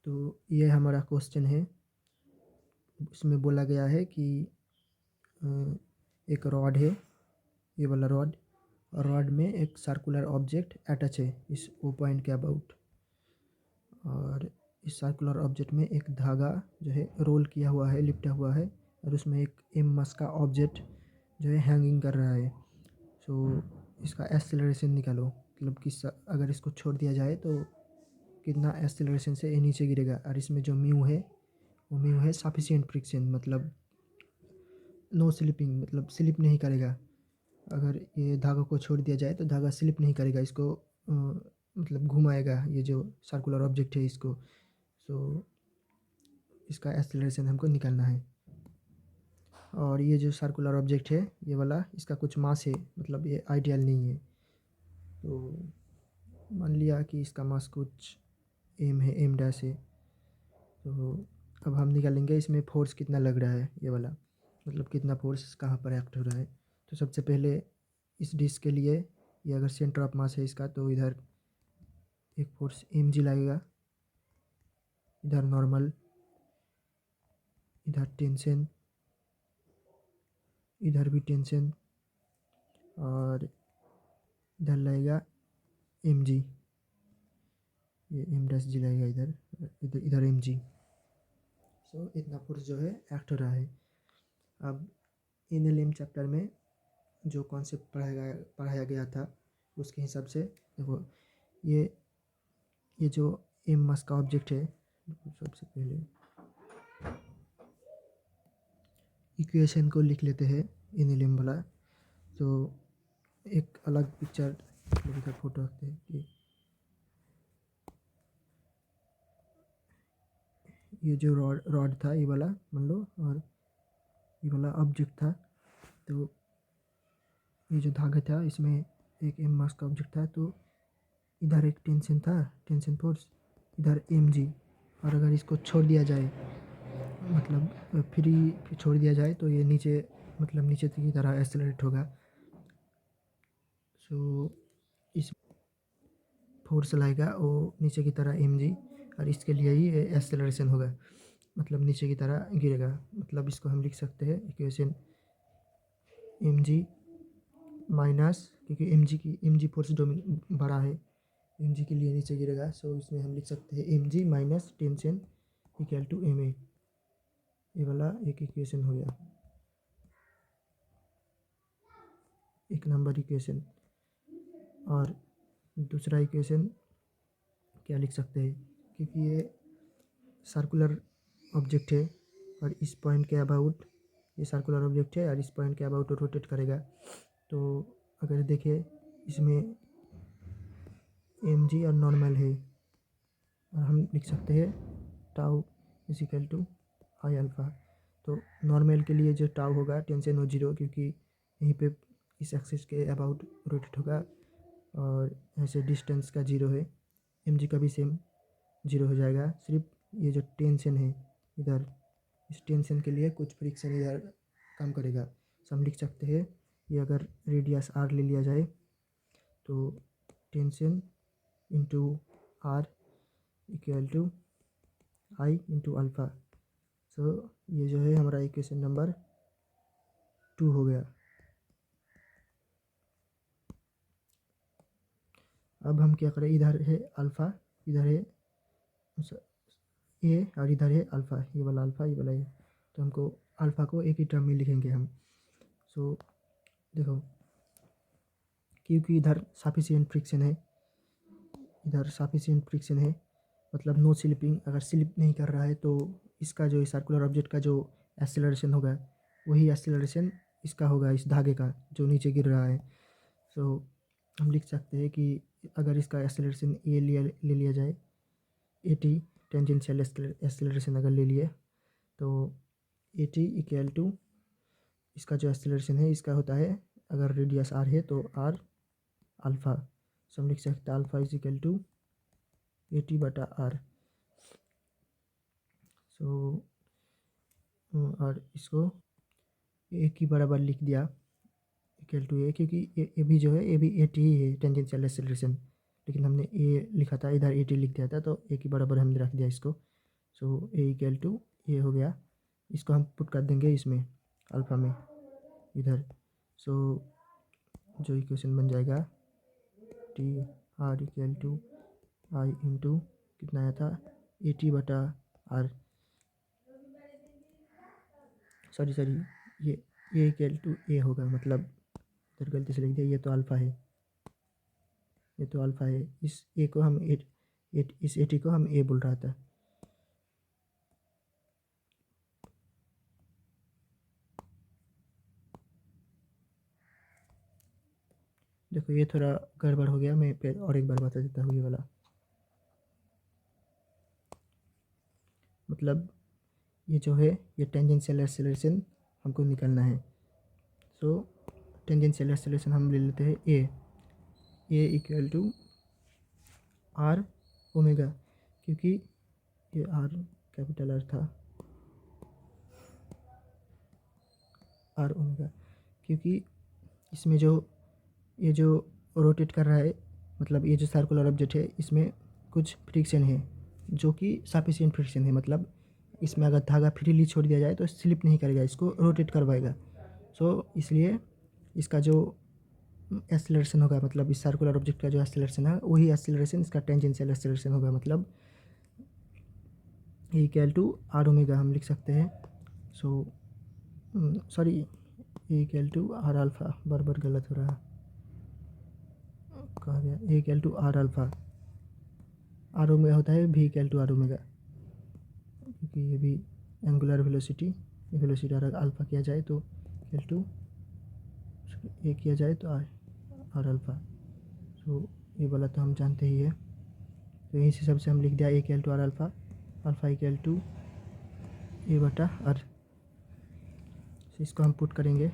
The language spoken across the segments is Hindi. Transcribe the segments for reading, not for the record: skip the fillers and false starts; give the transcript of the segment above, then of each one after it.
तो ये हमारा क्वेश्चन है। इसमें बोला गया है कि एक रॉड है, ये वाला रॉड, और रॉड में एक सर्कुलर ऑब्जेक्ट अटैच है इस ओ पॉइंट के अबाउट, और इस सर्कुलर ऑब्जेक्ट में एक धागा जो है रोल किया हुआ है, लिपटा हुआ है, और उसमें एक एम मास का ऑब्जेक्ट जो है हैंगिंग कर रहा है। सो इसका एक्सेलरेशन निकालो, मतलब कि अगर इसको छोड़ दिया जाए तो कितना एक्सेलरेशन से ये नीचे गिरेगा। और इसमें जो म्यू है वो म्यू है सफिशिएंट फ्रिक्शन, मतलब नो स्लिपिंग, मतलब स्लिप नहीं करेगा। अगर ये धागा को छोड़ दिया जाए तो धागा स्लिप नहीं करेगा, इसको मतलब घुमाएगा ये जो सर्कुलर ऑब्जेक्ट है इसको। सो इसका एक्सेलरेशन हमको निकालना है। और ये जो सर्कुलर ऑब्जेक्ट है ये वाला, इसका कुछ मास है, मतलब ये आइडियल नहीं है। तो मान लिया कि इसका मास कुछ एम है, एम डैश है। तो अब हम निकालेंगे इसमें फोर्स कितना लग रहा है, ये वाला, मतलब कितना फोर्स कहाँ पर एक्ट हो रहा है। तो सबसे पहले इस डिस्क के लिए, ये अगर सेंटर ऑफ मास है इसका, तो इधर एक फोर्स एम जी लगेगा, इधर नॉर्मल, इधर टेंशन, इधर भी टेंशन, और इधर लगेगा एम जी, ये एम डैश जी लगेगा इधर, इधर इधर एम जी। सो इतना फोर्स जो है एक्ट हो रहा है। अब एनएलएम चैप्टर में जो कॉन्सेप्ट पढ़ाया गया था उसके हिसाब से देखो, ये जो एम मास का ऑब्जेक्ट है, सबसे पहले इक्वेशन को लिख लेते हैं एनएलएम वाला। तो एक अलग पिक्चर का फोटो रखते हैं कि ये जो रॉड था ये वाला मान लो, और ये वाला ऑब्जेक्ट था। तो ये जो धागा था इसमें एक एम मास का ऑब्जेक्ट था, तो इधर एक टेंशन था, टेंशन फोर्स, इधर एम जी। और अगर इसको छोड़ दिया जाए, मतलब फ्री छोड़ दिया जाए, तो ये नीचे, मतलब नीचे की तरह एक्सेलरेट होगा। सो इस फोर्स लाएगा वो नीचे की तरह एम जी, और इसके लिए ही एक्सेलरेशन होगा, मतलब नीचे की तरह गिरेगा। मतलब इसको हम लिख सकते हैं इक्वेशन एम जी माइनस, क्योंकि एम जी फोर्स बड़ा है, एम जी के लिए नीचे गिरेगा। सो इसमें हम लिख सकते हैं m g minus tension equal to M a. ये वाला एक इक्वेशन हो गया, एक नंबर इक्वेशन। और दूसरा इक्वेशन क्या लिख सकते हैं, क्योंकि ये सर्कुलर ऑब्जेक्ट है और इस पॉइंट के अबाउट, ये सर्कुलर ऑब्जेक्ट है और इस पॉइंट के अबाउट रोटेट करेगा। तो अगर देखें इसमें एम जी और नॉर्मल है, और हम लिख सकते हैं tau is equal to I alpha. तो नॉर्मल के लिए जो टाउ होगा टेंशन हो जीरो, क्योंकि यहीं पे इस एक्सिस के अबाउट रोटेट होगा, और ऐसे डिस्टेंस का जीरो है। एम जी का भी सेम जीरो हो जाएगा। सिर्फ ये जो टेंशन है इधर, इस टेंशन के लिए कुछ फ्रिक्शन इधर काम करेगा। तो हम लिख सकते हैं ये अगर रेडियस आर ले लिया जाए, तो tension into R equal to I into alpha. So ये जो है हमारा इक्वेशन नंबर 2 हो गया। अब हम क्या करें, इधर है अल्फ़ा, इधर है ए, और इधर है अल्फ़ा, ये वाला अल्फ़ा, ये वाला ए। तो हमको अल्फ़ा को एक ही टर्म में लिखेंगे हम। सो देखो, क्योंकि इधर सफिशिएंट फ्रिक्शन है, इधर सफिशिएंट फ्रिक्शन है, मतलब नो स्लिपिंग। अगर स्लिप नहीं कर रहा है तो इसका जो सर्कुलर ऑब्जेक्ट का जो एक्सेलरेशन होगा वही एक्सेलरेशन इसका होगा, इस धागे का जो नीचे गिर रहा है। सो हम लिख सकते हैं कि अगर इसका एक्सेलरेशन ए ले लिया जाए, ए टी टेंजेंशियल एक्सेलरेशन अगर ले लिए, तो ए टी इक्वल टू इसका जो एक्सेलरेशन है इसका होता है, अगर रेडियस आर है तो आर अल्फ़ा। सो हम लिख सकते हैं alpha is equal to a t बटा आर। सो और इसको ए की बराबर लिख दिया इक्वल टू ए, क्योंकि ए भी जो है ए भी ए टी ही है टेंजेंशियल एक्सेलरेशन, लेकिन हमने ए लिखा था, इधर ए टी लिख दिया था, तो ए की बराबर हमने रख दिया इसको। सो ए इक्वल टू ये हो गया, इसको हम पुट कर देंगे इसमें अल्फ़ा में इधर। सो जो इक्वेशन बन जाएगा t r equal to I into कितना आया था 80/r, सॉरी ये इक्वल टू ए होगा, मतलब इधर गलती से लिख दिया, ये तो अल्फ़ा है, ये तो अल्फ़ा है। इस ए को हम इस 80 को हम ए बोल रहा था। देखो ये थोड़ा गड़बड़ हो गया, मैं फिर और एक बार बता देता हूँ। ये वाला मतलब ये जो है ये टेंजेंशियल एक्सेलरेशन हमको निकालना है। सो टेंजेंशियल एक्सेलरेशन हम ले लेते हैं ए इक्वल टू आर ओमेगा, क्योंकि ये आर कैपिटल आर था, आर ओमेगा, क्योंकि इसमें जो ये जो रोटेट कर रहा है, मतलब ये जो सर्कुलर ऑब्जेक्ट है इसमें कुछ फ्रिक्शन है जो कि सफिशिएंट फ्रिक्शन है, मतलब इसमें अगर धागा फ्रीली छोड़ दिया जाए तो स्लिप नहीं करेगा, इसको रोटेट करवाएगा। सो इसलिए इसका जो एक्सेलरेशन होगा, मतलब इस सर्कुलर ऑब्जेक्ट का जो एक्सेलरेशन है वही एक्सेलरेशन इसका टेंजेंशियल एक्सेलरेशन होगा, मतलब A equal to R omega हम लिख सकते हैं। So sorry A equal to R alpha, बार गलत हो रहा है, कहा गया A equal to R alpha, R omega होता है भी इक्वल टू आर ओमेगा, क्योंकि ये भी एंगुलर वेलोसिटी अगर अल्फ़ा किया जाए तो इक्वल टू ए किया जाए तो आर अल्फ़ा। सो ये वाला तो हम जानते ही है, तो यहीं से सबसे हम लिख दिया A equal to R alpha, alpha equal to A बटा आर। इसको हम पुट करेंगे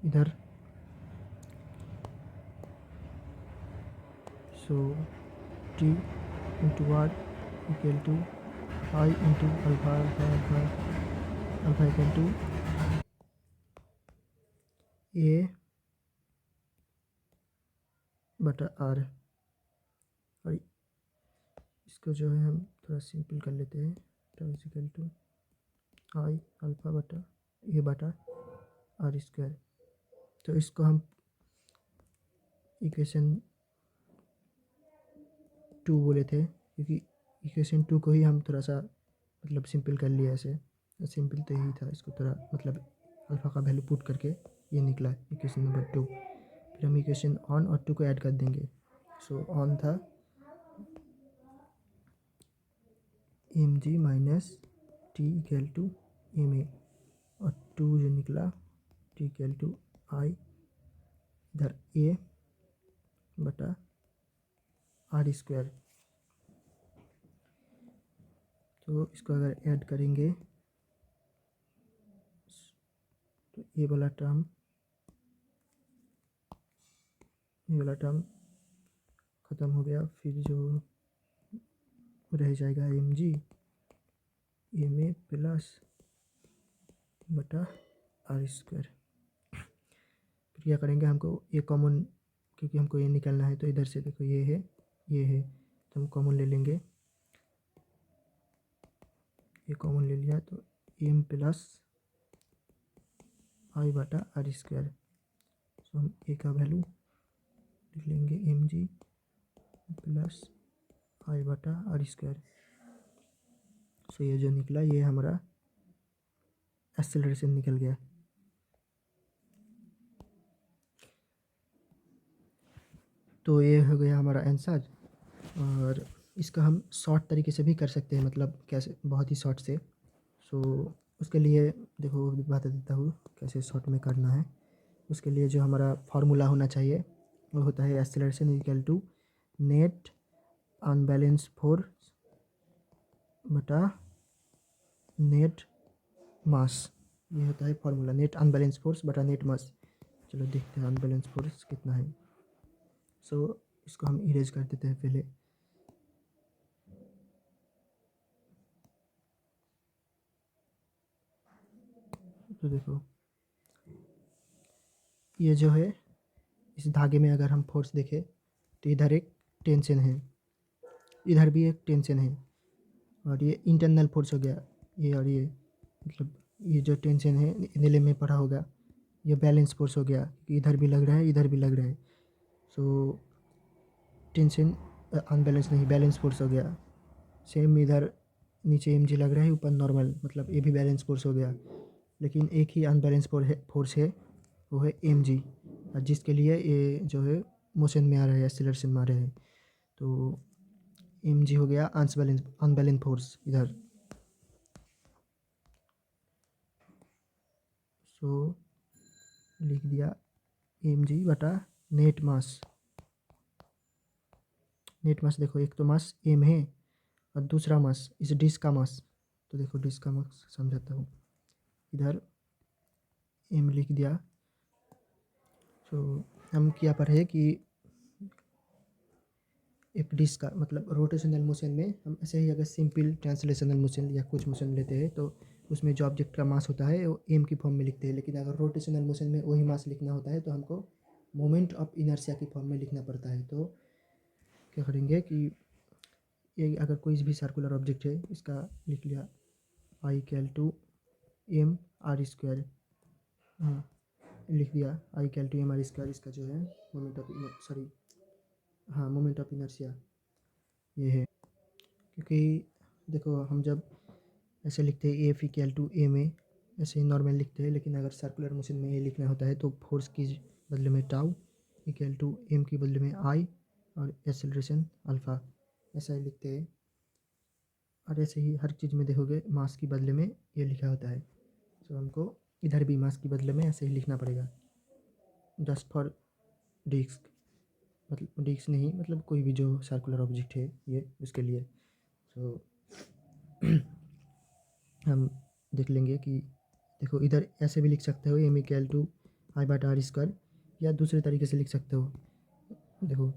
इधर। So T into R equal to I into alpha equal to A बटा आर। और इसको जो है हम थोड़ा सिंपल कर लेते हैं, तो इक्वल टू आई अल्फ़ा बटा ए बटा आर स्क्वायर। तो इसको हम इक्वेशन 2 बोले थे, क्योंकि इक्वेशन 2 को ही हम थोड़ा सा मतलब सिंपल कर लिया ऐसे, सिंपल तो यही था, इसको थोड़ा मतलब अल्फ़ा का वैल्यू पुट करके ये निकला इक्वेशन नंबर 2। फिर हम इक्वेशन 1 और 2 को ऐड कर देंगे। सो ऑन था m g minus t equal to M a, और 2 जो निकला टी इक्वल टू आई इधर ए बटा आर स्क्वायर। तो इसको अगर ऐड करेंगे तो ये वाला टर्म ख़त्म हो गया, फिर जो रह जाएगा m g m a plus बटा आर स्क्वायर। फिर क्या करेंगे, हमको ये कॉमन, क्योंकि हमको ये निकालना है, तो इधर से देखो ये है तो हम कॉमन ले लेंगे, ये कॉमन ले लिया तो एम प्लस आई बटा आर स्क्वायर। तो हम ए का वैल्यू लिख लेंगे एम जी प्लस आई बटा आर स्क्वायर। सो ये जो निकला ये हमारा एक्सेलरेशन निकल गया। तो ये हो गया हमारा आंसर, और इसका हम शॉर्ट तरीके से भी कर सकते हैं, मतलब कैसे, बहुत ही शॉर्ट से। सो उसके लिए देखो बता देता हूँ कैसे शॉर्ट में करना है। उसके लिए जो हमारा फार्मूला होना चाहिए वो होता है acceleration equal to net unbalance force बटा नेट मास। ये होता है फार्मूला, नेट अनबैलेंस फोर्स बटा नेट मास। चलो देखते हैं अनबैलेंस फोर्स कितना है। सो इसको हम इरेज कर देते हैं पहले। तो देखो ये जो है इस धागे में अगर हम फोर्स देखें तो इधर एक टेंशन है, इधर भी एक टेंशन है, और ये इंटरनल फोर्स हो गया, ये और ये मतलब ये जो टेंशन है नीले में पढ़ा होगा, ये बैलेंस फोर्स हो गया कि इधर भी लग रहा है इधर भी लग रहा है। सो टेंशन अनबैलेंस नहीं, बैलेंस फोर्स हो गया। सेम इधर नीचे एम जी लग रहा है, ऊपर नॉर्मल, मतलब ये भी बैलेंस फोर्स हो गया। लेकिन एक ही अनबैलेंस फोर्स है, वो है एम जी, जिसके लिए ये जो है मोशन में आ रहा है, एक्सीलरेशन में आ रहा है। तो एम जी हो गया अनबैलेंस फोर्स इधर। सो लिख दिया एम जी बटा नेट मास। नेट मास देखो, एक तो मास एम है और दूसरा मास इस डिस्क का मास। तो देखो डिस्क का मास समझाता हूँ, इधर एम लिख दिया। सो हम क्या पढ़े कि एक डिस्क का मतलब रोटेशनल मोशन में हम ऐसे ही अगर सिंपल ट्रांसलेशनल मोशन या कुछ मोशन लेते हैं तो उसमें जो ऑब्जेक्ट का मास होता है वो एम की फॉर्म में लिखते हैं। लेकिन अगर रोटेशनल मोशन में वही मास लिखना होता है तो हमको मोमेंट ऑफ इनर्शिया की फॉर्म में लिखना पड़ता है। तो क्या करेंगे कि ये अगर कोई भी सर्कुलर ऑब्जेक्ट है, इसका लिख लिया I equal to M R square. हाँ, लिख दिया I equal to M R square. इसका जो है मोमेंट ऑफ सॉरी, हाँ मोमेंट ऑफ इनर्शिया ये है। क्योंकि देखो हम जब ऐसे लिखते हैं F equal to M A, ऐसे ही नॉर्मल लिखते हैं, लेकिन अगर सर्कुलर मोशन में ये लिखना होता है तो फोर्स की बदले में टाउ इक्वल टू एम की बदले में आई और एक्सेलरेशन अल्फ़ा, ऐसा ही लिखते हैं। और ऐसे ही हर चीज़ में देखोगे मास की बदले में ये लिखा होता है। तो हमको इधर भी मास की बदले में ऐसे ही लिखना पड़ेगा, जस्ट फॉर डिस्क, मतलब डिस्क नहीं, मतलब कोई भी जो सर्कुलर ऑब्जेक्ट है ये उसके लिए। सो हम देख लेंगे कि देखो इधर ऐसे भी लिख सकते हो एम इक्वल टू आई बटा आर स्क्वायर, या दूसरे तरीके से लिख सकते हो। देखो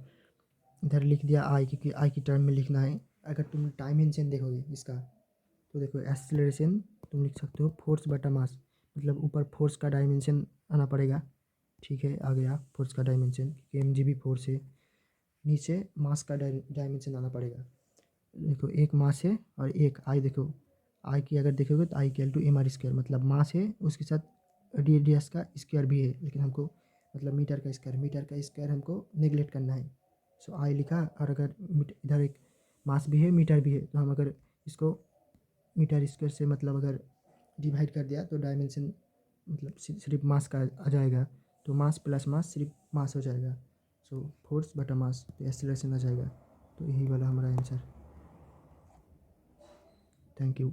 इधर लिख दिया आई, क्योंकि आई की टर्म में लिखना है। अगर तुम डायमेंशन देखोगे इसका तो देखो एक्सेलरेशन तुम लिख सकते हो फोर्स बटा मास, मतलब ऊपर फोर्स का डायमेंशन आना पड़ेगा। ठीक है, आ गया फोर्स का डायमेंशन क्योंकि एम जी भी फोर्स है। नीचे मास का डायमेंशन आना पड़ेगा। देखो एक मास है और एक आई, देखो आई की अगर देखोगे तो I equal to M R square, मतलब मास है उसके साथ रेडियस का स्क्वायर भी है, लेकिन हमको मतलब मीटर का स्क्वायर हमको नेगलेक्ट करना है। सो आई लिखा, और अगर इधर एक मास भी है मीटर भी है, तो हम अगर इसको मीटर स्क्वायर से मतलब अगर डिवाइड कर दिया तो डायमेंशन मतलब सिर्फ मास का आ जाएगा। तो मास प्लस मास सिर्फ मास हो जाएगा। सो फोर्स बटा मास, तो एक्सेलरेशन आ जाएगा। तो यही वाला हमारा आंसर। Thank you.